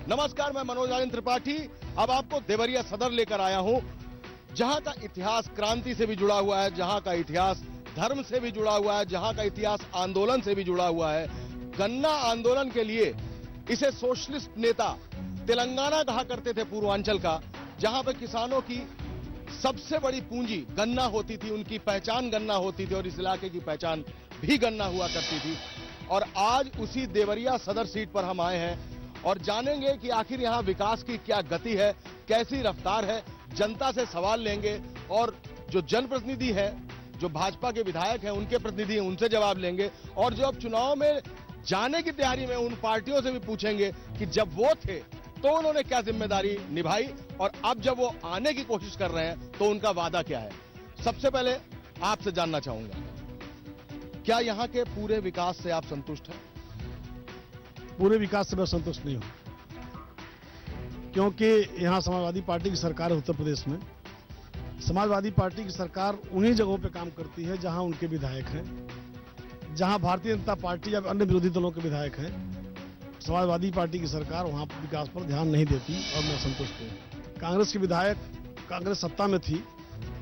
नमस्कार, मैं मनोज आनंद त्रिपाठी। अब आपको देवरिया सदर लेकर आया हूं, जहां का इतिहास क्रांति से भी जुड़ा हुआ है, जहां का इतिहास धर्म से भी जुड़ा हुआ है, जहां का इतिहास आंदोलन से भी जुड़ा हुआ है। गन्ना आंदोलन के लिए इसे सोशलिस्ट नेता तेलंगाना कहा करते थे, पूर्वांचल का, जहां पर किसानों की सबसे बड़ी पूंजी गन्ना होती थी, उनकी पहचान गन्ना होती थी और इस इलाके की पहचान भी गन्ना हुआ करती थी। और आज उसी देवरिया सदर सीट पर हम आए हैं और जानेंगे कि आखिर यहां विकास की क्या गति है, कैसी रफ्तार है। जनता से सवाल लेंगे और जो जनप्रतिनिधि है, जो भाजपा के विधायक हैं, उनके प्रतिनिधि हैं, उनसे जवाब लेंगे। और जो अब चुनाव में जाने की तैयारी में उन पार्टियों से भी पूछेंगे कि जब वो थे तो उन्होंने क्या जिम्मेदारी निभाई और अब जब वो आने की कोशिश कर रहे हैं तो उनका वादा क्या है। सबसे पहले आपसे जानना चाहूंगा, क्या यहां के पूरे विकास से आप संतुष्ट हैं? पूरे विकास से मैं संतुष्ट नहीं हूं, क्योंकि यहां समाजवादी पार्टी की सरकार है उत्तर प्रदेश में। समाजवादी पार्टी की सरकार उन्हीं जगहों पे काम करती है जहां उनके विधायक हैं, जहां भारतीय जनता पार्टी या अन्य विरोधी दलों के विधायक हैं। समाजवादी पार्टी की सरकार वहां विकास पर ध्यान नहीं देती और मैं संतुष्ट हूं। कांग्रेस के विधायक, कांग्रेस सत्ता में थी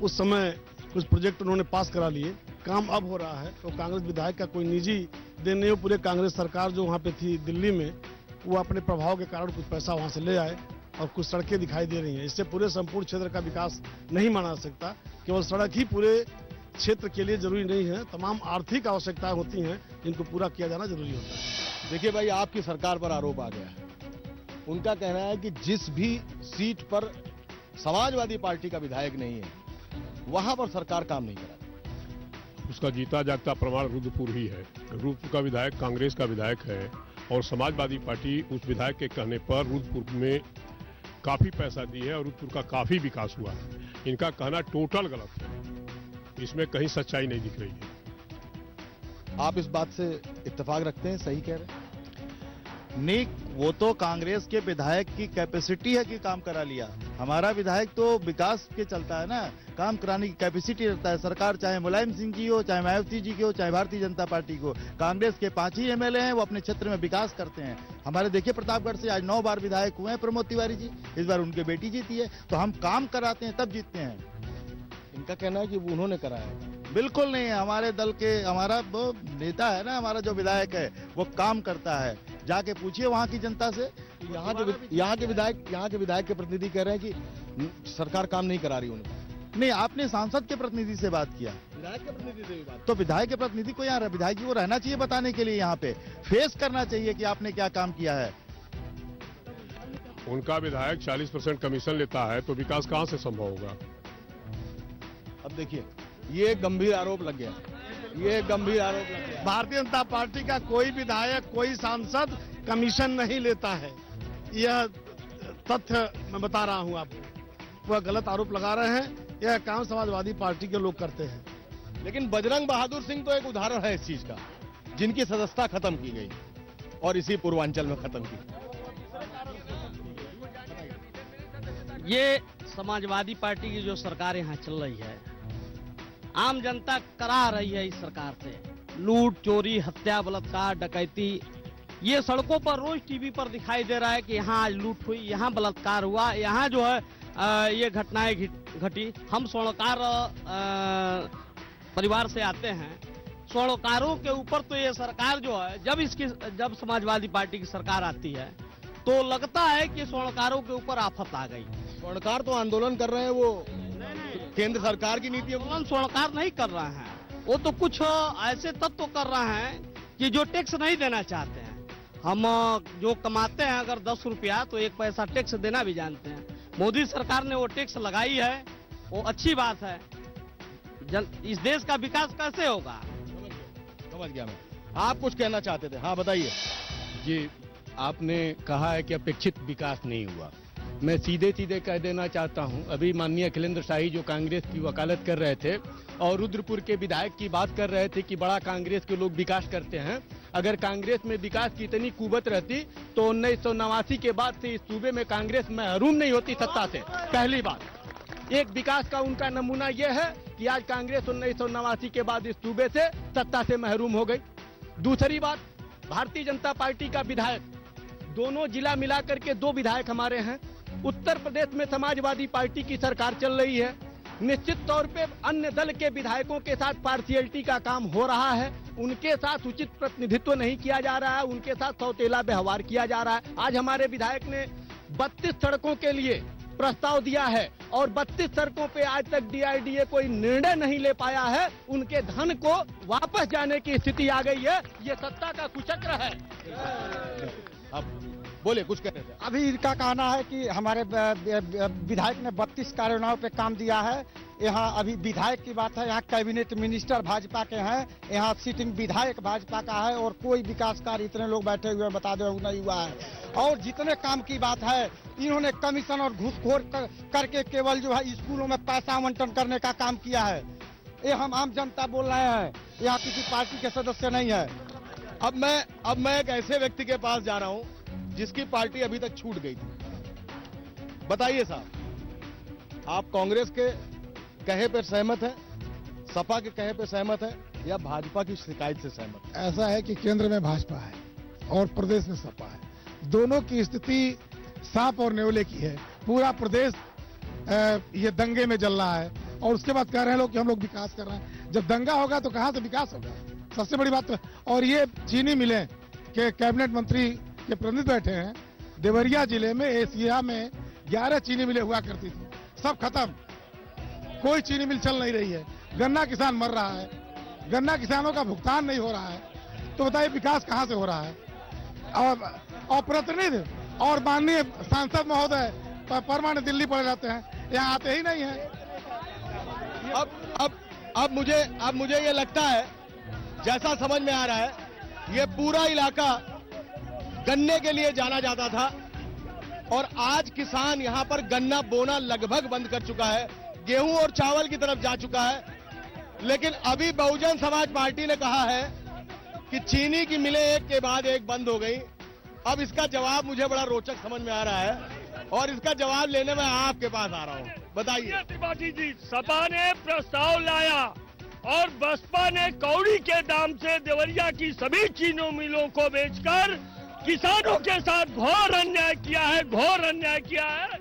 उस समय कुछ प्रोजेक्ट उन्होंने पास करा लिए, काम अब हो रहा है। तो कांग्रेस विधायक का कोई निजी देन नहीं हो, पूरे कांग्रेस सरकार जो वहां पे थी दिल्ली में, वो अपने प्रभाव के कारण कुछ पैसा वहां से ले आए और कुछ सड़कें दिखाई दे रही हैं। इससे पूरे संपूर्ण क्षेत्र का विकास नहीं माना सकता। केवल सड़क ही पूरे क्षेत्र के लिए जरूरी नहीं है, तमाम आर्थिक आवश्यकताएं होती हैं जिनको पूरा किया जाना जरूरी होता है। देखिए भाई, आपकी सरकार पर आरोप आ गया है, उनका कहना है कि जिस भी सीट पर समाजवादी पार्टी का विधायक नहीं है वहां पर सरकार काम नहीं करा। उसका जीता जागता प्रमाण रुद्रपुर ही है। रुद्रपुर का विधायक कांग्रेस का विधायक है और समाजवादी पार्टी उस विधायक के कहने पर रुद्रपुर में काफी पैसा दी है और रुद्रपुर का काफी विकास हुआ है। इनका कहना टोटल गलत है, इसमें कहीं सच्चाई नहीं दिख रही है। आप इस बात से इत्तेफाक रखते हैं, सही कह रहे हैं? नहीं, वो तो कांग्रेस के विधायक की कैपेसिटी है कि काम करा लिया। हमारा विधायक तो विकास के चलता है ना, काम कराने की कैपेसिटी रहता है। सरकार चाहे मुलायम सिंह जी हो, चाहे मायावती जी की हो, चाहे भारतीय जनता पार्टी को, कांग्रेस के 5 ही एमएलए हैं, वो अपने क्षेत्र में विकास करते हैं। हमारे देखिए प्रतापगढ़ से आज 9 बार विधायक हुए हैं प्रमोद तिवारी जी, इस बार उनकी बेटी जीती है। तो हम काम कराते हैं तब जीतते हैं। इनका कहना है कि वो उन्होंने कराया। बिल्कुल नहीं है, हमारे दल के हमारा वो नेता है ना, हमारा जो विधायक है वो काम करता है। जाके पूछिए वहां की जनता से। यहाँ के विधायक के प्रतिनिधि कह रहे हैं कि सरकार काम नहीं करा रही उन्हें। नहीं, आपने सांसद के प्रतिनिधि से बात किया, विधायक के प्रतिनिधि से भी बात। तो विधायक के प्रतिनिधि को यहाँ विधायक जी को रहना चाहिए बताने के लिए, यहाँ पे फेस करना चाहिए कि आपने क्या काम किया है। उनका विधायक 40% कमीशन लेता है तो विकास कहां से संभव होगा? अब देखिए, ये गंभीर आरोप लग गया, ये गंभीर आरोप लग गया। भारतीय जनता पार्टी का कोई विधायक, कोई सांसद कमीशन नहीं लेता है, यह तथ्य मैं बता रहा हूं आपको। वह गलत आरोप लगा रहे हैं, यह काम समाजवादी पार्टी के लोग करते हैं। लेकिन बजरंग बहादुर सिंह तो एक उदाहरण है इस चीज का, जिनकी सदस्यता खत्म की गई और इसी पूर्वांचल में खत्म की। ये समाजवादी पार्टी की जो सरकार यहाँ चल रही है, आम जनता करा रही है इस सरकार से। लूट, चोरी, हत्या, बलात्कार, डकैती, ये सड़कों पर रोज टीवी पर दिखाई दे रहा है कि यहाँ आज लूट हुई, यहाँ बलात्कार हुआ, यहाँ जो है ये घटनाएं घटी। हम स्वर्णकार परिवार से आते हैं। स्वर्णकारों के ऊपर तो ये सरकार जो है, जब समाजवादी पार्टी की सरकार आती है तो लगता है कि स्वर्णकारों के ऊपर आफत आ गई। स्वर्णकार तो आंदोलन कर रहे हैं, वो केंद्र सरकार की नीति। आंदोलन स्वर्णकार नहीं कर रहे हैं, वो तो कुछ ऐसे तत्व कर रहे हैं कि जो टैक्स नहीं देना चाहते हैं। हम जो कमाते हैं अगर 10 रुपया तो 1 पैसा टैक्स देना भी जानते हैं। मोदी सरकार ने वो टैक्स लगाई है, वो अच्छी बात है। इस देश का विकास कैसे होगा? समझ गया मैं। आप कुछ कहना चाहते थे, हाँ बताइए। जी, आपने कहा है कि अपेक्षित विकास नहीं हुआ। मैं सीधे सीधे कह देना चाहता हूं, अभी माननीय अखिलेंद्र शाही जो कांग्रेस की वकालत कर रहे थे और रुद्रपुर के विधायक की बात कर रहे थे कि बड़ा कांग्रेस के लोग विकास करते हैं। अगर कांग्रेस में विकास की इतनी कुवत रहती तो 1989 के बाद से इस सूबे में कांग्रेस महरूम नहीं होती सत्ता से। पहली बात, एक विकास का उनका नमूना यह है कि आज कांग्रेस 1989 के बाद इस सूबे से सत्ता से महरूम हो गई। दूसरी बात, भारतीय जनता पार्टी का विधायक दोनों जिला मिलाकर के 2 विधायक हमारे हैं। उत्तर प्रदेश में समाजवादी पार्टी की सरकार चल रही है। निश्चित तौर पे अन्य दल के विधायकों के साथ पार्शियलिटी का काम हो रहा है, उनके साथ उचित प्रतिनिधित्व नहीं किया जा रहा है, उनके साथ सौतेला व्यवहार किया जा रहा है। आज हमारे विधायक ने 32 सड़कों के लिए प्रस्ताव दिया है और 32 सड़कों पे आज तक डीआरडीए कोई निर्णय नहीं ले पाया है। उनके धन को वापस जाने की स्थिति आ गई है। ये सत्ता का कुचक्र है। अब बोले, कुछ कह रहे थे। अभी इनका कहना है कि हमारे विधायक ने 32 कार्योजनाओं पे काम दिया है। यहाँ अभी विधायक की बात है, यहाँ कैबिनेट मिनिस्टर भाजपा के हैं, यहाँ सिटिंग विधायक भाजपा का है और कोई विकास कार्य इतने लोग बैठे हुए बता दो नहीं हुआ है। और जितने काम की बात है, इन्होंने कमीशन और घूसखोर करके केवल जो है स्कूलों में पैसा आवंटन करने का काम किया है। ये हम आम जनता बोल रहे हैं, यहाँ किसी पार्टी के सदस्य नहीं है। अब मैं एक ऐसे व्यक्ति के पास जा रहा हूं जिसकी पार्टी अभी तक छूट गई थी। बताइए साहब, आप कांग्रेस के कहे पर सहमत हैं, सपा के कहे पर सहमत हैं या भाजपा की शिकायत से सहमत हैं? ऐसा है कि केंद्र में भाजपा है और प्रदेश में सपा है। दोनों की स्थिति सांप और नेवले की है। पूरा प्रदेश ये दंगे में जल रहा है और उसके बाद कह रहे हैं लोग कि हम लोग विकास कर रहे हैं। जब दंगा होगा तो कहां से विकास होगा? सबसे बड़ी बात तो, और ये चीनी मिलें के कैबिनेट मंत्री के प्रतिनिधि बैठे हैं। देवरिया जिले में एशिया में 11 चीनी मिलें हुआ करती थी, सब खत्म, कोई चीनी मिल चल नहीं रही है। गन्ना किसान मर रहा है, गन्ना किसानों का भुगतान नहीं हो रहा है। तो बताइए विकास कहां से हो रहा है? और प्रतिनिधि और माननीय सांसद महोदय परमानेंट दिल्ली पड़े रहते हैं, यहाँ आते ही नहीं है। अब मुझे ये लगता है, जैसा समझ में आ रहा है, ये पूरा इलाका गन्ने के लिए जाना जाता था और आज किसान यहां पर गन्ना बोना लगभग बंद कर चुका है, गेहूं और चावल की तरफ जा चुका है। लेकिन अभी बहुजन समाज पार्टी ने कहा है कि चीनी की मिलें एक के बाद एक बंद हो गई। अब इसका जवाब मुझे बड़ा रोचक समझ में आ रहा है और इसका जवाब लेने में आपके पास आ रहा हूं। बताइए। त्रिपाठी जी, सपा ने प्रस्ताव लाया और बसपा ने कौड़ी के दाम से देवरिया की सभी चीनी मिलों को बेचकर किसानों के साथ घोर अन्याय किया है, घोर अन्याय किया है।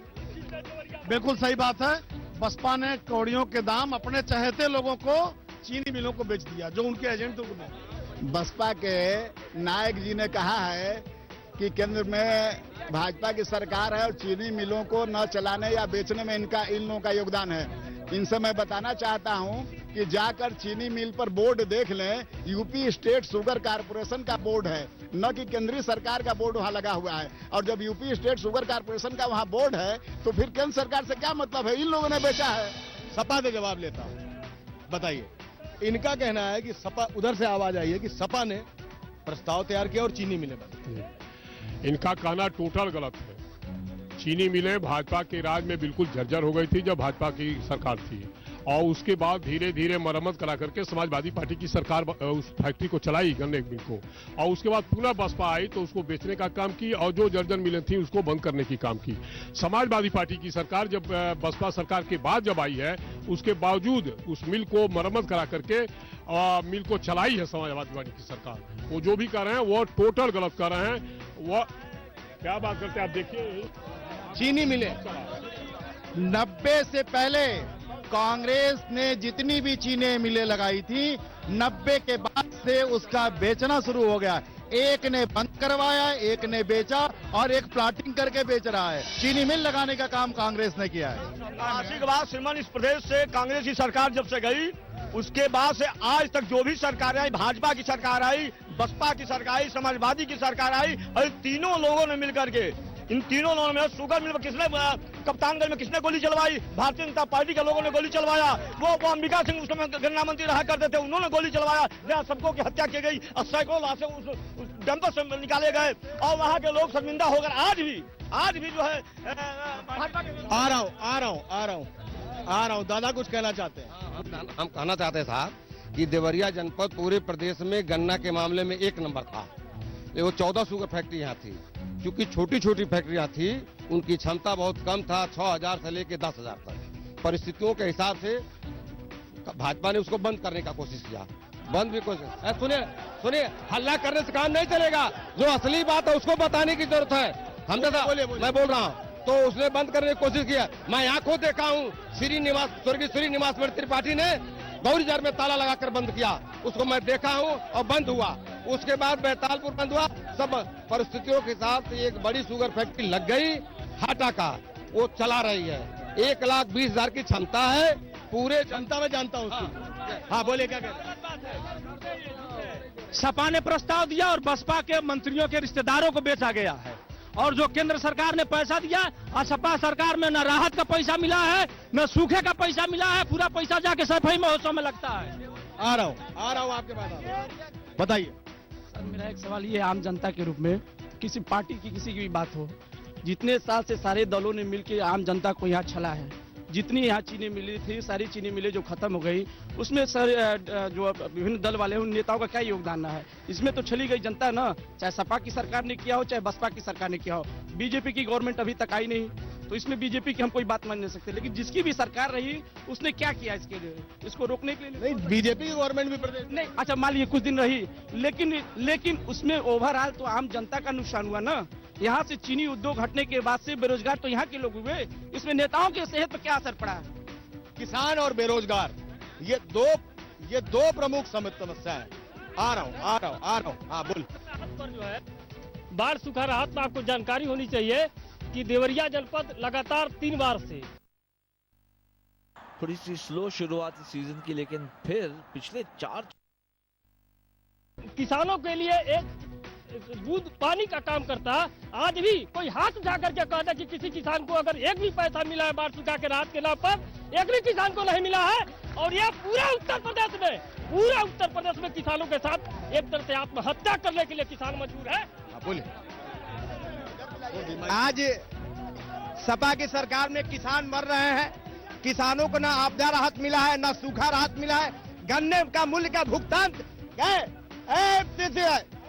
बिल्कुल सही बात है। बसपा ने कौड़ियों के दाम अपने चहेते लोगों को, चीनी मिलों को बेच दिया, जो उनके एजेंट थे। बसपा के नायक जी ने कहा है कि केंद्र में भाजपा की सरकार है और चीनी मिलों को न चलाने या बेचने में इन लोगों का योगदान है। इनसे मैं बताना चाहता हूं कि जाकर चीनी मिल पर बोर्ड देख लें। यूपी स्टेट शुगर कारपोरेशन का बोर्ड है, न कि केंद्रीय सरकार का बोर्ड वहां लगा हुआ है। और जब यूपी स्टेट शुगर कारपोरेशन का वहां बोर्ड है तो फिर केंद्र सरकार से क्या मतलब है? इन लोगों ने बेचा है। सपा से जवाब लेता हूं। बताइए। इनका कहना है कि सपा, उधर से आवाज आई है कि सपा ने प्रस्ताव तैयार किया और चीनी मिलें बंद। इनका कहना टोटल गलत है। चीनी मिलें भाजपा के राज में बिल्कुल जर्जर हो गई थी जब भाजपा की सरकार थी, और उसके बाद धीरे धीरे मरम्मत करा करके समाजवादी पार्टी की सरकार उस फैक्ट्री को चलाई, गन्ने मिल को, और उसके बाद पुनः बसपा आई तो उसको बेचने का काम की और जो जर्जर मिलें थी उसको बंद करने की काम की। समाजवादी पार्टी की सरकार जब बसपा सरकार के बाद जब आई है, उसके बावजूद उस मिल को मरम्मत करा करके मिल को चलाई है समाजवादी पार्टी की सरकार। वो जो भी कर रहे हैं वो टोटल गलत कर रहे हैं। वो क्या बात करते हैं आप देखिए। चीनी मिलें 90 से पहले कांग्रेस ने जितनी भी चीनी मिलें लगाई थी, 90 के बाद से उसका बेचना शुरू हो गया। एक ने बंद करवाया, एक ने बेचा और एक प्लाटिंग करके बेच रहा है। चीनी मिल लगाने का काम कांग्रेस ने किया है। आज के बाद श्रीमान इस प्रदेश से कांग्रेस की सरकार जब से गई, उसके बाद से आज तक जो भी सरकार आई, भाजपा की सरकार आई, बसपा की सरकार आई, समाजवादी की सरकार आई, और तीनों लोगों ने मिलकर के, इन तीनों लोगों ने, शुगर मिल में किसने, कप्तानगंज में किसने गोली चलवाई? भारतीय जनता पार्टी के लोगों ने गोली चलवाया। वो अंबिका सिंह उस समय गन्ना मंत्री रहा करते थे, उन्होंने गोली चलवाया, जहाँ सबको की हत्या की गई और सैकड़ों लाशें उस डंपर से निकाले गए और वहाँ के लोग शर्मिंदा होकर आज भी जो है भाजपा के। आ रहा हूँ। दादा कुछ कहना चाहते हैं? हम कहना चाहते हैं साहब कि देवरिया जनपद पूरे प्रदेश में गन्ना के मामले में 1 नंबर था। वो 14 शुगर फैक्ट्री यहाँ थी। क्योंकि छोटी छोटी फैक्ट्रियाँ थी, उनकी क्षमता बहुत कम था, 6000 से लेकर 10,000 तक। परिस्थितियों के हिसाब से भाजपा ने उसको बंद करने का कोशिश किया। बंद भी कुछ सुनिए सुनिए, हल्ला करने से काम नहीं चलेगा। जो असली बात है उसको बताने की जरूरत है। हम जैसा मैं बोल रहा हूँ तो उसने बंद करने की कोशिश किया। मैं आंखों देखा हूँ स्वर्गीय श्रीनिवास त्रिपाठी ने गौरीजर में ताला लगाकर बंद किया, उसको मैं देखा हूँ और बंद हुआ। उसके बाद बैतालपुर बंद हुआ। सब परिस्थितियों के साथ एक बड़ी शुगर फैक्ट्री लग गई हाटा का, वो चला रही है। 1,20,000 की क्षमता है, पूरे जनता में जानता हूँ उसकी। हाँ बोले क्या कहते सपा ने प्रस्ताव दिया और बसपा के मंत्रियों के रिश्तेदारों को बेचा गया है, और जो केंद्र सरकार ने पैसा दिया और सपा सरकार में न राहत का पैसा मिला है न सूखे का पैसा मिला है, पूरा पैसा जाके सफाई महोत्सव में लगता है। आ रहा हूँ आपके पास, बताइए। सर मेरा एक सवाल ये, आम जनता के रूप में किसी पार्टी की किसी की भी बात हो, जितने साल से सारे दलों ने मिलकर आम जनता को यहाँ छला है, जितनी यहाँ चीनी मिली थी सारी चीनी मिले जो खत्म हो गई, उसमें सर जो विभिन्न दल वाले हैं उन नेताओं का क्या योगदान है? इसमें तो छली गई जनता ना, चाहे सपा की सरकार ने किया हो चाहे बसपा की सरकार ने किया हो। बीजेपी की गवर्नमेंट अभी तक आई नहीं, तो इसमें बीजेपी की हम कोई बात मान नहीं सकते, लेकिन जिसकी भी सरकार रही उसने क्या किया इसके लिए, इसको रोकने के लिए? नहीं, बीजेपी की गवर्नमेंट भी प्रदेश नहीं, अच्छा मान लीजिए कुछ दिन रही, लेकिन उसमें ओवरऑल तो आम जनता का नुकसान हुआ ना। यहाँ से चीनी उद्योग हटने के बाद से बेरोजगार तो यहाँ के लोग हुए, इसमें नेताओं की सेहत पर क्या असर पड़ा? किसान और बेरोजगार, ये दो प्रमुख समस्या है। आ रहा हूँ। हाँ बोल। पर जो है बाढ़ सूखा राहत में आपको जानकारी होनी चाहिए कि देवरिया जनपद लगातार 3 बार से थोड़ी सी स्लो शुरुआत सीजन की, लेकिन फिर पिछले 4 किसानों के लिए एक बूंद पानी का काम करता। आज भी कोई हाथ उठा करके कहता कि किसी किसान को अगर एक भी पैसा मिला है बाढ़ सूखा के राहत के नाम पर, एक भी किसान को नहीं मिला है। और यह पूरा उत्तर प्रदेश में किसानों के साथ एक तरह से आत्महत्या करने के लिए किसान मजबूर है। बोलिए। आज सपा की सरकार में किसान मर रहे हैं, किसानों को ना आपदा राहत मिला है ना सूखा राहत मिला है। गन्ने का मूल्य का भुगतान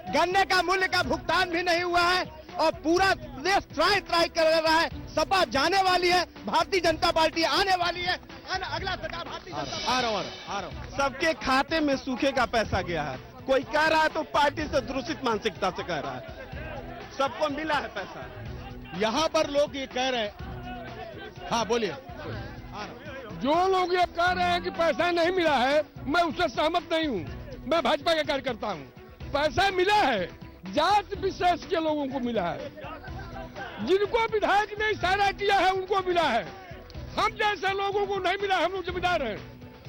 गन्ने का मूल्य का भुगतान भी नहीं हुआ है और पूरा देश ट्राई कर रहा है। सपा जाने वाली है, भारतीय जनता पार्टी आने वाली है। अगला सरकार भारतीय जनता। आ रहा हूँ। सबके खाते में सूखे का पैसा गया है। कोई कह रहा है तो पार्टी से दूषित मानसिकता से कह रहा है, सबको मिला है पैसा। यहाँ पर लोग ये कह रहे हैं। हाँ बोलिए। जो लोग ये कह रहे हैं कि पैसा नहीं मिला है, मैं उससे सहमत नहीं हूँ। मैं भाजपा का कार्यकर्ता हूँ। पैसा मिला है, जात विशेष के लोगों को मिला है, जिनको विधायक ने इशारा किया है उनको मिला है। हम जैसे लोगों को नहीं मिला, हम लोग जिम्मेदार हैं।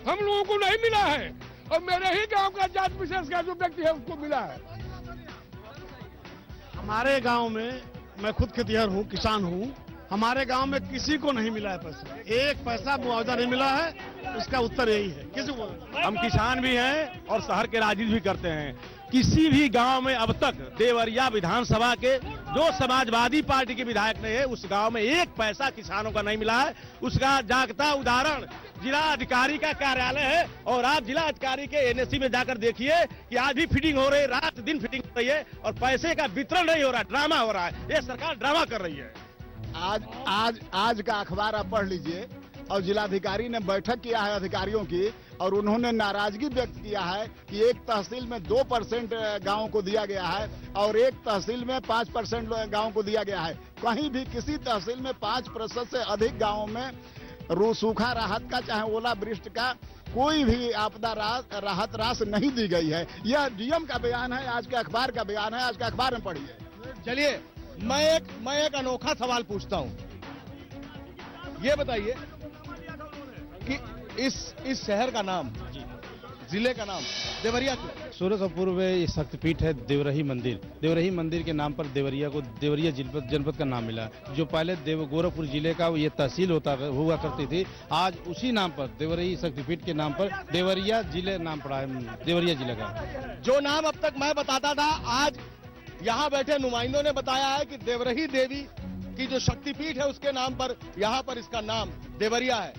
हम लोगों को नहीं मिला है और मेरे ही गांव का जात विशेष का जो व्यक्ति है उसको मिला है। हमारे गांव में, मैं खुद खेतिहर हूँ, किसान हूँ, हमारे गांव में किसी को नहीं मिला है पैसा, एक पैसा मुआवजा नहीं मिला है। इसका उत्तर यही है, किसी को। हम किसान भी हैं और शहर के राजनीति भी करते हैं। किसी भी गांव में अब तक देवरिया विधानसभा के जो समाजवादी पार्टी के विधायक ने है, उस गांव में एक पैसा किसानों का नहीं मिला है। उसका जागता उदाहरण जिला अधिकारी का कार्यालय है। और आप जिला अधिकारी के एनएससी में जाकर देखिए कि आज भी फिटिंग हो रही है, रात दिन फिटिंग हो रही है और पैसे का वितरण नहीं हो रहा, ड्रामा हो रहा है। ये सरकार ड्रामा कर रही है। आज का अखबार आप पढ़ लीजिए और जिलाधिकारी ने बैठक किया है अधिकारियों की और उन्होंने नाराजगी व्यक्त किया है कि एक तहसील में 2% गांवों को दिया गया है और एक तहसील में 5% गांवों को दिया गया है। कहीं भी किसी तहसील में 5% से अधिक गांवों में सूखा राहत का चाहे ओला वृष्टि का कोई भी आपदा राहत राशि नहीं दी गई है। यह डीएम का बयान है, आज के अखबार का बयान है, आज के अखबार में पढ़िए। चलिए मैं एक अनोखा सवाल पूछता हूं। ये बताइए कि इस शहर का नाम, जिले का नाम देवरिया क्यों? सूरत और पूर्व में शक्तिपीठ है देवरही मंदिर। देवरही मंदिर के नाम पर देवरिया को देवरिया जनपद का नाम मिला। जो पहले गोरखपुर जिले का ये तहसील हुआ करती थी, आज उसी नाम पर देवरही शक्तिपीठ के नाम पर देवरिया जिले नाम पड़ा है, देवरिया जिले का। जो नाम अब तक मैं बताता था, आज यहाँ बैठे नुमाइंदों ने बताया है कि देवरही देवी की जो शक्तिपीठ है उसके नाम पर यहाँ पर इसका नाम देवरिया है।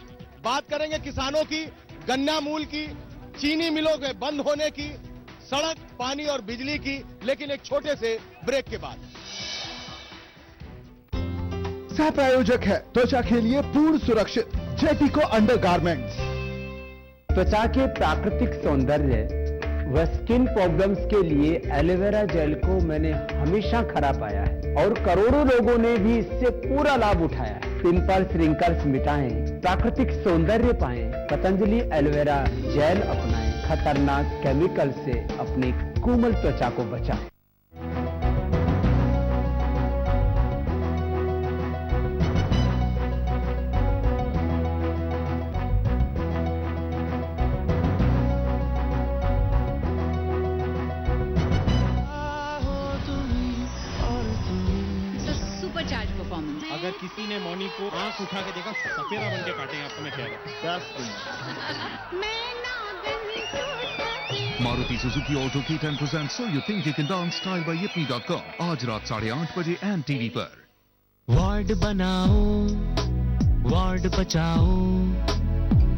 बात करेंगे किसानों की, गन्ना मूल की, चीनी मिलों के बंद होने की, सड़क, पानी और बिजली की, लेकिन एक छोटे से ब्रेक के बाद। सह प्रायोजक है त्वचा के लिए पूर्ण सुरक्षित जेटिको अंडरगारमेंट्स। त्वचा के प्राकृतिक सौंदर्य वह स्किन प्रॉब्लम्स के लिए एलोवेरा जेल को मैंने हमेशा खरा पाया है और करोड़ों लोगों ने भी इससे पूरा लाभ उठाया है। पिंपल्स, रिंकल्स मिटाएं, प्राकृतिक सौंदर्य पाएं, पतंजलि एलोवेरा जेल अपनाएं, खतरनाक केमिकल से अपनी कोमल त्वचा को बचाएं। अगर किसी ने मौनी को आंख उठा के देखा सपेरा बन के काटेंगे आपको मैं कह रहा हूँ। मारुति सुजुकी ऑटो की 10% So You Think You Can Dance style by yipme.com आज रात 8:30 बजे एंड टीवी पर। वार्ड बनाओ, वार्ड बचाओ,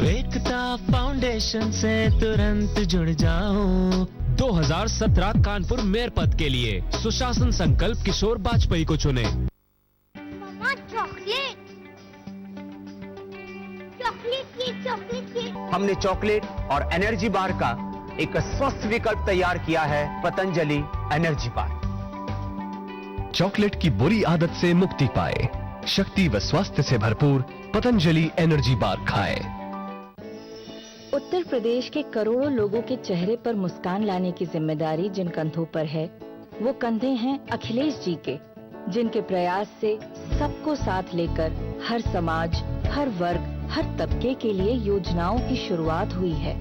एकता फाउंडेशन से तुरंत जुड़ जाओ। 2017 कानपुर मेयर पद के लिए सुशासन संकल्प किशोर वाजपेयी को चुने। हमने चॉकलेट और एनर्जी बार का एक स्वस्थ विकल्प तैयार किया है, पतंजलि एनर्जी बार। चॉकलेट की बुरी आदत से मुक्ति पाए, शक्ति व स्वास्थ्य से भरपूर पतंजलि एनर्जी बार खाएं। उत्तर प्रदेश के करोड़ों लोगों के चेहरे पर मुस्कान लाने की जिम्मेदारी जिन कंधों पर है, वो कंधे हैं अखिलेश जी के, जिनके प्रयास से सबको साथ लेकर हर समाज, हर वर्ग, हर तबके के लिए योजनाओं की शुरुआत हुई है।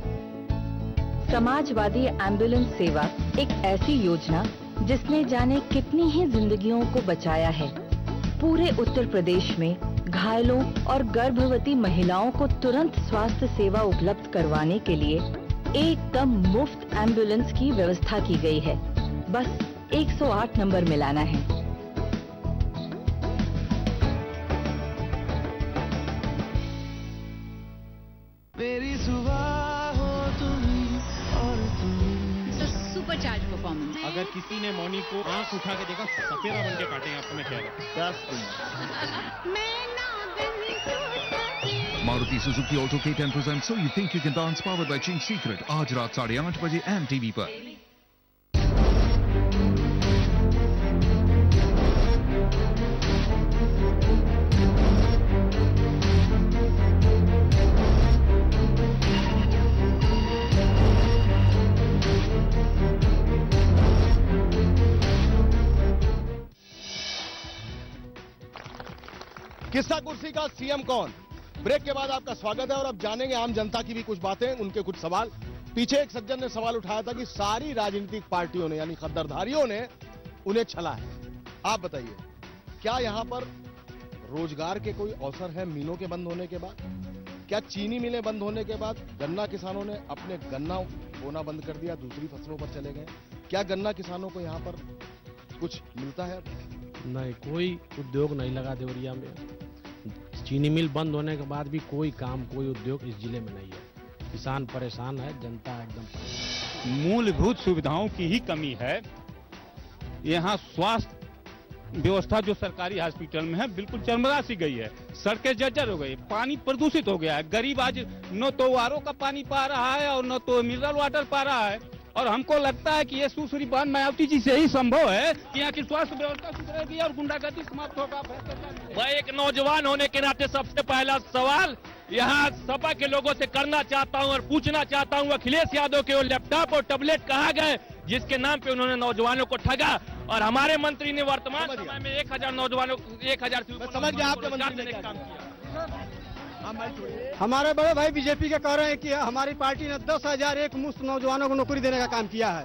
समाजवादी एम्बुलेंस सेवा एक ऐसी योजना जिसने जाने कितनी ही जिंदगियों को बचाया है। पूरे उत्तर प्रदेश में घायलों और गर्भवती महिलाओं को तुरंत स्वास्थ्य सेवा उपलब्ध करवाने के लिए एकदम मुफ्त एम्बुलेंस की व्यवस्था की गई है। बस 108 नंबर मिलाना है। मेरी सुबह हो तुम और तुम। Supercharge performance. अगर किसी ने मौनी को आंख उठा के देखा सपेरा बन के काटेंगे आपको मैं कह रहा हूँ। मारुति सुजुकी ऑटो के 10% So You Think You Can Dance powered by Ching's secret आज रात 8:30 बजे एंड टीवी पर। किस्सा कुर्सी का सीएम कौन? ब्रेक के बाद आपका स्वागत है और अब जानेंगे आम जनता की भी कुछ बातें, उनके कुछ सवाल। पीछे एक सज्जन ने सवाल उठाया था कि सारी राजनीतिक पार्टियों ने यानी खद्दरधारियों ने उन्हें छला है। आप बताइए, क्या यहां पर रोजगार के कोई अवसर है मिलों के बंद होने के बाद? क्या चीनी मिलें बंद होने के बाद गन्ना किसानों ने अपने गन्ना बोना बंद कर दिया, दूसरी फसलों पर चले गए? क्या गन्ना किसानों को यहां पर कुछ मिलता है? नहीं, कोई उद्योग नहीं लगा देवरिया में। चीनी मिल बंद होने के बाद भी कोई काम, कोई उद्योग इस जिले में नहीं है। किसान परेशान है, जनता एकदम। मूलभूत सुविधाओं की ही कमी है। यहाँ स्वास्थ्य व्यवस्था जो सरकारी हॉस्पिटल में है बिल्कुल चरमरा सी गई है। सड़कें जर्जर हो गई, पानी प्रदूषित हो गया है। गरीब आज न तो आरओ का पानी पा रहा है और न तो मिनरल वाटर पा रहा है। और हमको लगता है कि ये सुश्री बहन मायावती जी से ही संभव है कि यहाँ की स्वास्थ्य व्यवस्था सुधरेगी और गुंडागर्दी समाप्त होगा। मैं एक नौजवान होने के नाते सबसे पहला सवाल यहाँ सपा के लोगों से करना चाहता हूँ और पूछना चाहता हूँ, अखिलेश यादव के वो लैपटॉप और टैबलेट कहाँ गए जिसके नाम पे उन्होंने नौजवानों को ठगा? और हमारे मंत्री ने वर्तमान समय में 1000 नौजवानों 1000 समझ गया आपके मंत्री ने काम किया। हमारे बड़े भाई बीजेपी के कह रहे हैं कि हमारी पार्टी ने 10,000 एक मुफ्त नौजवानों को नौकरी देने का काम किया है।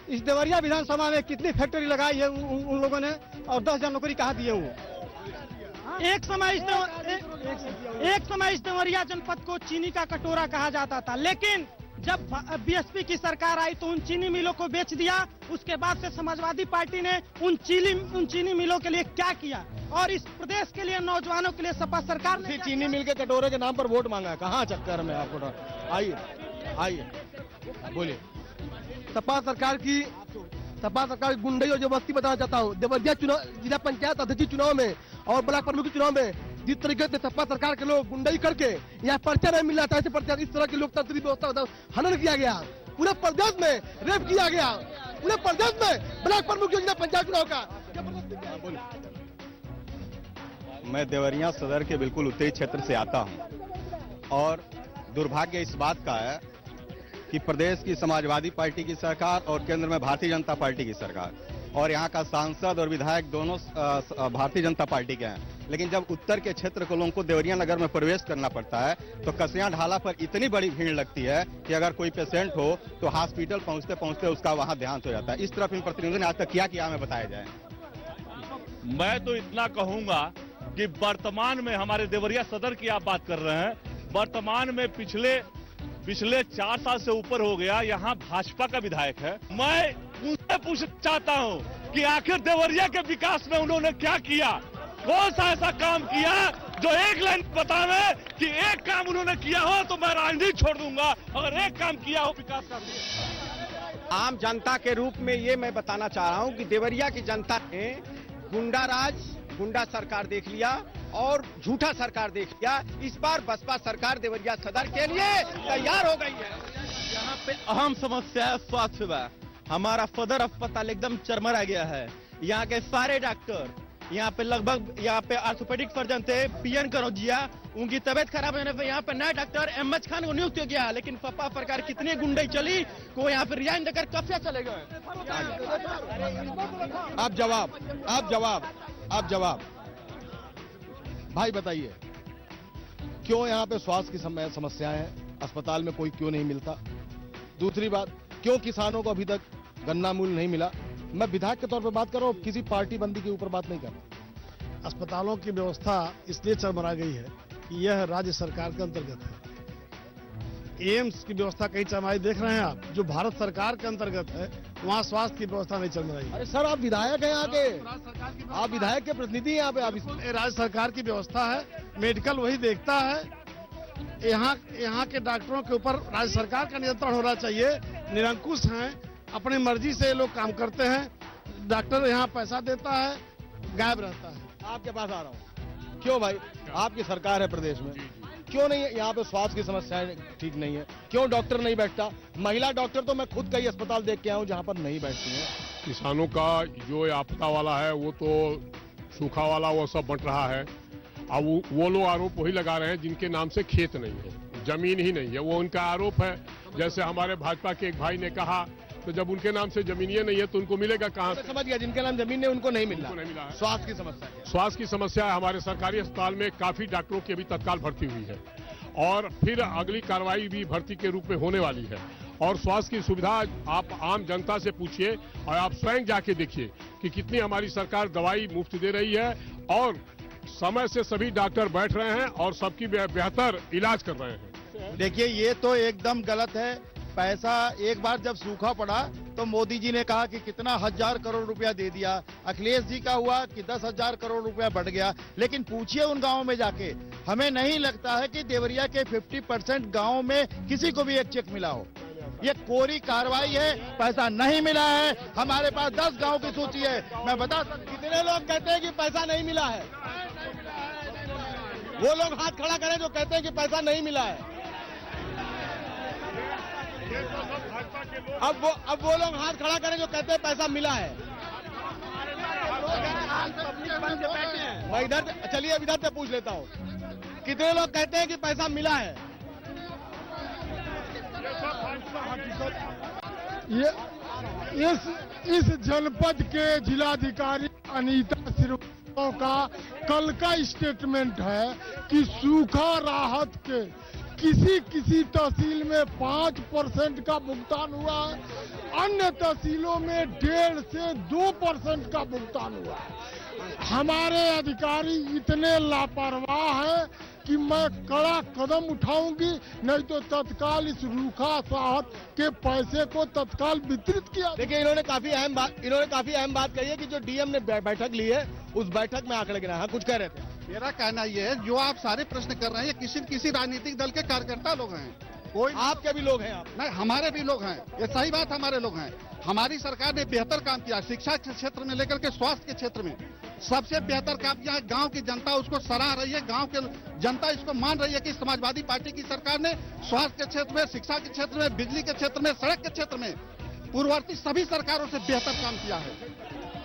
इस देवरिया विधानसभा में कितनी फैक्ट्री लगाई है उन लोगों ने और 10,000 नौकरी कहाँ दिए वो? एक समय इस देवरिया जनपद को चीनी का कटोरा कहा जाता था, लेकिन जब बीएसपी की सरकार आई तो उन चीनी मिलों को बेच दिया। उसके बाद से समाजवादी पार्टी ने उन चीनी मिलों के लिए क्या किया और इस प्रदेश के लिए नौजवानों के लिए सपा सरकार ने चीनी मिल के कटोरे के नाम पर वोट मांगा है। कहाँ चक्कर में आपको? आइए बोलिए। सपा सरकार की गुंडई और जबरदस्ती बताना चाहता हूँ। देवरिया जिला पंचायत अध्यक्ष चुनाव में और ब्लॉक प्रमुख चुनाव में जिस तरीके से सपा सरकार के लोग गुंडई करके यहाँ पर्चा नहीं मिल रहा था, इस तरह की लोकतांत्रिक व्यवस्था हनन किया गया। पूरे प्रदेश में रेप किया गया, पूरे प्रदेश में ब्लॉक प्रमुख योजना पंचायत चुनाव का। मैं देवरिया सदर के बिल्कुल उत्तरी क्षेत्र से आता हूं और दुर्भाग्य इस बात का है कि प्रदेश की समाजवादी पार्टी की सरकार और केंद्र में भारतीय जनता पार्टी की सरकार और यहाँ का सांसद और विधायक दोनों भारतीय जनता पार्टी के हैं, लेकिन जब उत्तर के क्षेत्र के लोगों को देवरिया नगर में प्रवेश करना पड़ता है तो कसिया ढाला पर इतनी बड़ी भीड़ लगती है कि अगर कोई पेशेंट हो तो हॉस्पिटल पहुंचते पहुंचते उसका वहां देहांत हो जाता है। इस तरफ इन प्रतिनिधियों ने आज तक क्या हमें बताया जाए। मैं तो इतना कहूंगा कि वर्तमान में हमारे देवरिया सदर की आप बात कर रहे हैं, वर्तमान में पिछले 4 साल से ऊपर हो गया यहाँ भाजपा का विधायक है। मैं उनसे पूछना चाहता हूँ कि आखिर देवरिया के विकास में उन्होंने क्या किया, कौन सा ऐसा काम किया जो एक लाइन बतावे कि एक काम उन्होंने किया हो तो मैं राजनीति छोड़ दूंगा, अगर एक काम किया हो विकास का। आम जनता के रूप में ये मैं बताना चाह रहा हूँ कि देवरिया की जनता ने गुंडा राज, गुंडा सरकार देख लिया और झूठा सरकार देख लिया। इस बार बसपा सरकार देवरिया सदर के लिए तैयार हो गई है। यहाँ पे अहम समस्या है स्वास्थ्य सेवा। हमारा सदर अस्पताल एकदम चरमरा गया है। यहाँ के सारे डॉक्टर, यहाँ पे लगभग यहाँ पे ऑर्थोपेडिक सर्जन थे पीएन करोजिया, उनकी तबीयत खराब होने पे यहाँ पे नया डॉक्टर एमएच खान को नियुक्त किया गया, लेकिन सपा सरकार कितनी गुंडई चली को यहाँ पे रिजाइन देकर कब से चले गए। आप जवाब भाई बताइए, क्यों यहाँ पे स्वास्थ्य की समस्याएं हैं, अस्पताल में कोई क्यों नहीं मिलता? दूसरी बात, क्यों किसानों को अभी तक गन्ना मूल्य नहीं मिला? मैं विधायक के तौर पे बात कर रहा हूँ, किसी पार्टी बंदी के ऊपर बात नहीं कर रहा। अस्पतालों की व्यवस्था इसलिए चरमरा गई है कि यह राज्य सरकार के अंतर्गत है। एम्स की व्यवस्था कहीं चरमराई देख रहे हैं आप, जो भारत सरकार के अंतर्गत है, वहाँ स्वास्थ्य की व्यवस्था नहीं चरमराई। अरे सर, आप विधायक हैं यहाँ के, आप विधायक के प्रतिनिधि हैं यहाँ पे। आप राज्य सरकार की व्यवस्था है, मेडिकल वही देखता है। यहाँ के डॉक्टरों के ऊपर राज्य सरकार का नियंत्रण होना चाहिए। निरंकुश हैं, अपनी मर्जी से ये लोग काम करते हैं। डॉक्टर यहाँ पैसा देता है, गायब रहता है। आपके पास आ रहा हूँ, क्यों भाई, आपकी सरकार है प्रदेश में, क्यों नहीं यहाँ पे स्वास्थ्य की समस्याएं ठीक नहीं है? क्यों डॉक्टर नहीं बैठता? महिला डॉक्टर तो मैं खुद कई अस्पताल देख के आया हूँ जहाँ पर नहीं बैठती हैं। किसानों का जो आपदा वाला है वो तो सूखा वाला वो सब बंट रहा है। अब वो लोग आरोप वही लगा रहे हैं जिनके नाम से खेत नहीं है, जमीन ही नहीं है, वो उनका आरोप है। जैसे हमारे भाजपा के एक भाई ने कहा, तो जब उनके नाम से जमीन ही नहीं है तो उनको मिलेगा कहाँ से? समझ गया, जिनके नाम जमीन है उनको नहीं मिल रहा है। स्वास्थ्य की समस्या है। स्वास्थ्य की समस्या है। हमारे सरकारी अस्पताल में काफी डॉक्टरों की अभी तत्काल भर्ती हुई है और फिर अगली कार्रवाई भी भर्ती के रूप में होने वाली है। और स्वास्थ्य की सुविधा आप आम जनता से पूछिए और आप स्वयं जाके देखिए कि कितनी हमारी सरकार दवाई मुफ्त दे रही है और समय से सभी डॉक्टर बैठ रहे हैं और सबकी बेहतर इलाज कर रहे हैं। देखिए, ये तो एकदम गलत है। पैसा एक बार जब सूखा पड़ा तो मोदी जी ने कहा कि कितना 1000 करोड़ रुपया दे दिया। अखिलेश जी का हुआ कि 10,000 करोड़ रुपया बढ़ गया। लेकिन पूछिए उन गांवों में जाके, हमें नहीं लगता है कि देवरिया के 50% गांवों में किसी को भी एक चेक मिला हो। ये कोरी कार्रवाई है, पैसा नहीं मिला है। हमारे पास 10 गांव की सूची है, मैं बता सकता। कितने लोग कहते हैं कि पैसा नहीं मिला है? वो लोग हाथ खड़ा करें जो कहते हैं कि पैसा नहीं मिला है। अब वो लोग हाथ खड़ा करें जो कहते हैं पैसा मिला है। मैं इधर, चलिए इधर से पूछ लेता हूँ, कितने लोग कहते हैं कि पैसा मिला है? इस जनपद के जिलाधिकारी अनीता सिरवा का कल का स्टेटमेंट है कि सूखा राहत के किसी तहसील में 5% का भुगतान हुआ है, अन्य तहसीलों में 1.5 से 2% का भुगतान हुआ है। हमारे अधिकारी इतने लापरवाह हैं कि मैं कड़ा कदम उठाऊंगी, नहीं तो तत्काल इस रूखा राहत के पैसे को तत्काल वितरित किया। देखिए, इन्होंने काफी अहम बात कही है कि जो डीएम ने बैठक ली है उस बैठक में आंकड़े गिनाए। हाँ, कुछ कह रहे थे। मेरा कहना यह है, जो आप सारे प्रश्न कर रहे हैं, ये किसी राजनीतिक दल के कार्यकर्ता लोग हैं। कोई आपके भी लोग हैं आप? नहीं, हमारे भी लोग हैं, ये सही बात, हमारे लोग हैं। हमारी सरकार ने बेहतर काम किया, शिक्षा के क्षेत्र में लेकर के स्वास्थ्य के क्षेत्र में सबसे बेहतर काम किया है। गांव की जनता उसको सराह रही है, गांव के जनता इसको मान रही है कि समाजवादी पार्टी की सरकार ने स्वास्थ्य के क्षेत्र में, शिक्षा के क्षेत्र में, बिजली के क्षेत्र में, सड़क के क्षेत्र में पूर्ववर्ती सभी सरकारों से बेहतर काम किया है।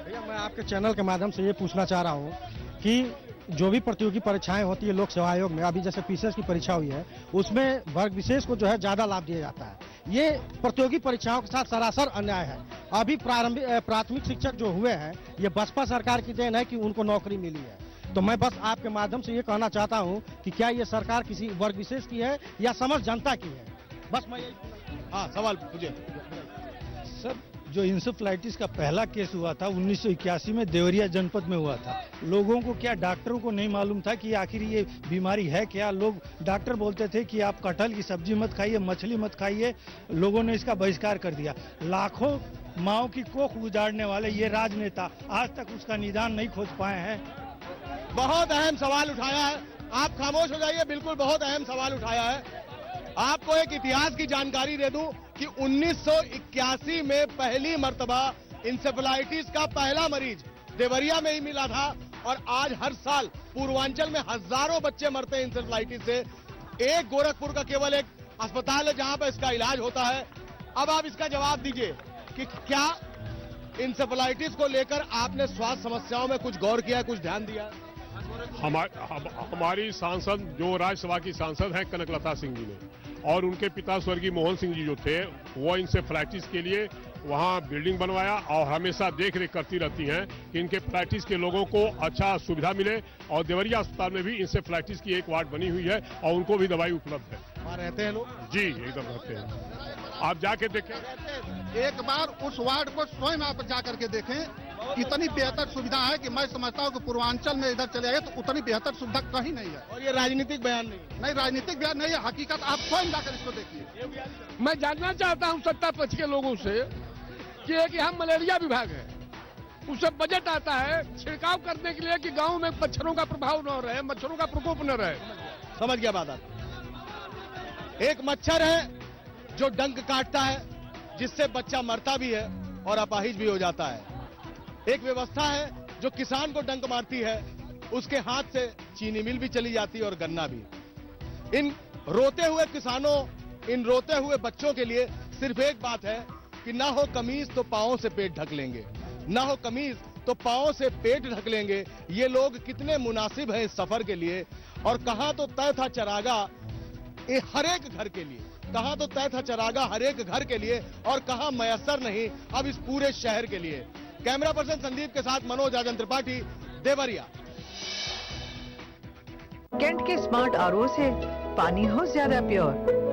भैया, मैं आपके चैनल के माध्यम से ये पूछना चाह रहा हूँ कि जो भी प्रतियोगी परीक्षाएं होती है लोक सेवा आयोग में, अभी जैसे पीसीएस की परीक्षा हुई है, उसमें वर्ग विशेष को जो है ज्यादा लाभ दिया जाता है। ये प्रतियोगी परीक्षाओं के साथ सरासर अन्याय है। अभी प्राथमिक शिक्षक जो हुए हैं, ये बसपा सरकार की देन है कि उनको नौकरी मिली है। तो मैं बस आपके माध्यम से ये कहना चाहता हूँ कि क्या ये सरकार किसी वर्ग विशेष की है या समस्त जनता की है? बस मैं यही। हाँ, सवाल पूछिए सर। जो इंसेफ्लाइटिस का पहला केस हुआ था 1981 में देवरिया जनपद में हुआ था। लोगों को, क्या डॉक्टरों को नहीं मालूम था कि आखिर ये बीमारी है क्या? लोग, डॉक्टर बोलते थे कि आप कटहल की सब्जी मत खाइए, मछली मत खाइए। लोगों ने इसका बहिष्कार कर दिया। लाखों माओ की कोख उजाड़ने वाले ये राजनेता आज तक उसका निदान नहीं खोज पाए हैं। बहुत अहम सवाल उठाया है, आप खामोश हो जाइए। बिल्कुल बहुत अहम सवाल उठाया है। आपको एक इतिहास की जानकारी दे दूं कि 1981 में पहली मर्तबा इंसेफेलाइटिस का पहला मरीज देवरिया में ही मिला था, और आज हर साल पूर्वांचल में हजारों बच्चे मरते हैं इंसेफेलाइटिस से। एक गोरखपुर का केवल एक अस्पताल है जहां पर इसका इलाज होता है। अब आप इसका जवाब दीजिए कि क्या इंसेफेलाइटिस को लेकर आपने स्वास्थ्य समस्याओं में कुछ गौर किया, कुछ ध्यान दिया? हमारी सांसद, जो राज्यसभा की सांसद हैं कनकलता सिंह जी ने, और उनके पिता स्वर्गीय मोहन सिंह जी जो थे, वो इंसेफ्लाइटिस के लिए वहाँ बिल्डिंग बनवाया और हमेशा देख रेख करती रहती हैं कि इनके फ्लाइटिस के लोगों को अच्छा सुविधा मिले। और देवरिया अस्पताल में भी इंसेफ्लाइटिस की एक वार्ड बनी हुई है और उनको भी दवाई उपलब्ध है। वहाँ रहते हैं लोग? जी, एकदम रहते हैं। आप जाके देखें, एक बार उस वार्ड को स्वयं आप जाकर के देखें, इतनी बेहतर सुविधा है कि मैं समझता हूँ कि पूर्वांचल में इधर चले गए तो उतनी बेहतर सुविधा कहीं नहीं है। और ये राजनीतिक बयान नहीं, राजनीतिक बयान नहीं है, हकीकत। आप स्वयं जाकर इसको देखिए। मैं जानना चाहता हूं सत्ता पक्ष के लोगों से कि एक यहाँ मलेरिया विभाग है, उससे बजट आता है छिड़काव करने के लिए कि गांव में मच्छरों का प्रभाव न रहे, मच्छरों का प्रकोप न रहे। समझ गया बात आप। एक मच्छर है जो डंक काटता है, जिससे बच्चा मरता भी है और अपाहिज भी हो जाता है। एक व्यवस्था है जो किसान को डंक मारती है, उसके हाथ से चीनी मिल भी चली जाती है और गन्ना भी। इन रोते हुए किसानों, इन रोते हुए बच्चों के लिए सिर्फ एक बात है कि ना हो कमीज तो पांवों से पेट ढक लेंगे, ना हो कमीज तो पांवों से पेट ढक लेंगे। ये लोग कितने मुनासिब हैं इस सफर के लिए। और कहां तो तय था चरागा हर एक घर के लिए, कहां तो तय था चरागा हर एक घर के लिए, और कहां मयसर नहीं अब इस पूरे शहर के लिए। कैमरा पर्सन संदीप के साथ मनोज आजन त्रिपाठी, देवरिया। कैंट के स्मार्ट आरओ से पानी हो ज्यादा प्योर।